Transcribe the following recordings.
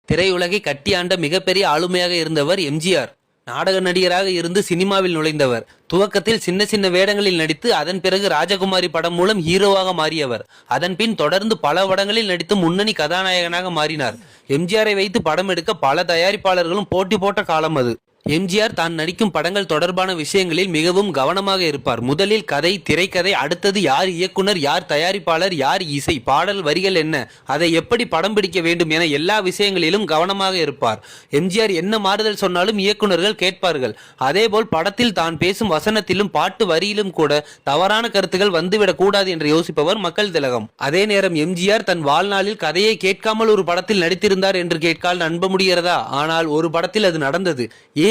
திரையுலகை கட்டியாண்ட மிகப்பெரிய ஆளுமையாக இருந்தவர் எம்ஜிஆர். நாடக நடிகராக இருந்து சினிமாவில் நுழைந்தவர். துவக்கத்தில் சின்ன சின்ன வேடங்களில் நடித்து அதன் பிறகு ராஜகுமாரி படம் மூலம் ஹீரோவாக மாறியவர். அதன் பின் தொடர்ந்து பல படங்களில் நடித்து முன்னணி கதாநாயகனாக மாறினார். எம்ஜிஆரை வைத்து படம் எடுக்க பல தயாரிப்பாளர்களும் போட்டி போட்ட காலம் அது. எம்ஜிஆர் தான் நடிக்கும் படங்கள் தொடர்பான விஷயங்களில் மிகவும் கவனமாக இருப்பார். முதலில் கதை, திரைக்கதை, அடுத்தது யார் இயக்குனர், யார் தயாரிப்பாளர், யார் இசை, பாடல் வரிகள் என்ன, அதை எப்படி படம் பிடிக்க வேண்டும் என எல்லா விஷயங்களிலும் கவனமாக இருப்பார். எம்ஜிஆர் என்ன மாறுதல் சொன்னாலும் இயக்குனர்கள் கேட்பார்கள். அதேபோல் படத்தில் தான் பேசும் வசனத்திலும் பாட்டு வரியிலும் கூட தவறான கருத்துக்கள் வந்துவிடக் கூடாது என்று யோசிப்பவர் மக்கள் திலகம். அதே நேரம் எம்ஜிஆர் தன் வாழ்நாளில் கதையை கேட்காமல் ஒரு படத்தில் நடித்திருந்தார் என்று கேட்கால் நம்ப முடிகிறதா? ஆனால் ஒரு படத்தில் அது நடந்தது.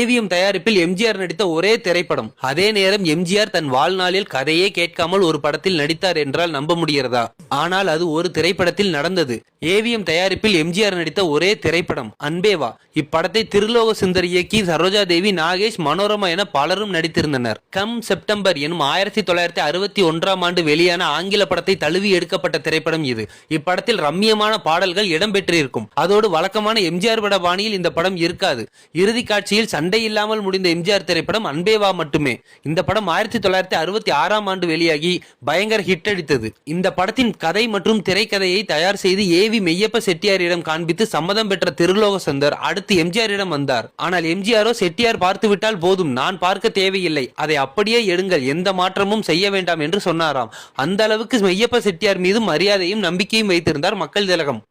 ஏவிஎம் தயாரிப்பில் எம்ஜிஆர் நடித்த ஒரே திரைப்படம். அதே நேரம் எம்ஜிஆர் தன் வாழ்நாளில் கதையே கேட்காமல் ஒரு படத்தில் நடித்தார் என்றால் நம்ப முடிகிறதா? ஆனால் அது ஒரு திரைப்படத்தில் நடந்தது. ஏவிஎம் தயாரிப்பில் எம்ஜிஆர் நடித்த ஒரே திரைப்படம் அன்பேவா. இப்படத்தை திருலோக சுந்தர் இயக்கி சரோஜா தேவி, நாகேஷ், மனோரமா என பலரும் நடித்திருந்தனர். கம் செப்டம்பர் எனும் 1961 வெளியான ஆங்கில படத்தை தழுவி எடுக்கப்பட்ட திரைப்படம் இது. இப்படத்தில் ரம்மியமான பாடல்கள் இடம்பெற்றிருக்கும். அதோடு வழக்கமான எம்ஜிஆர் பட பாணியில் இந்த படம் இருக்காது. இறுதி காட்சியில் சண்டை இல்லாமல் முடிந்த எம்ஜிஆர் திரைப்படம் அன்பேவா மட்டுமே. இந்த படம் 1966 வெளியாகி பயங்கர ஹிட் அடித்தது. இந்த படத்தின் கதை மற்றும் திரைக்கதையை தயார் செய்து ஏவி மெய்யப்ப செட்டியாரிடம் காண்பித்து சம்மதம் பெற்ற திருலோக சுந்தர் அடுத்து எம்ஜிஆரிடம் வந்தார். ஆனால் எம்ஜிஆரோ, செட்டியார் பார்த்து விட்டால் போதும், நான் பார்க்க தேவையில்லை, அதை அப்படியே எடுங்கள், எந்த மாற்றமும் செய்ய வேண்டாம் என்று சொன்னாராம். அந்த அளவுக்கு மெய்யப்ப செட்டியார் மீது மரியாதையும் நம்பிக்கையும் வைத்திருந்தார் மக்கள் திலகம்.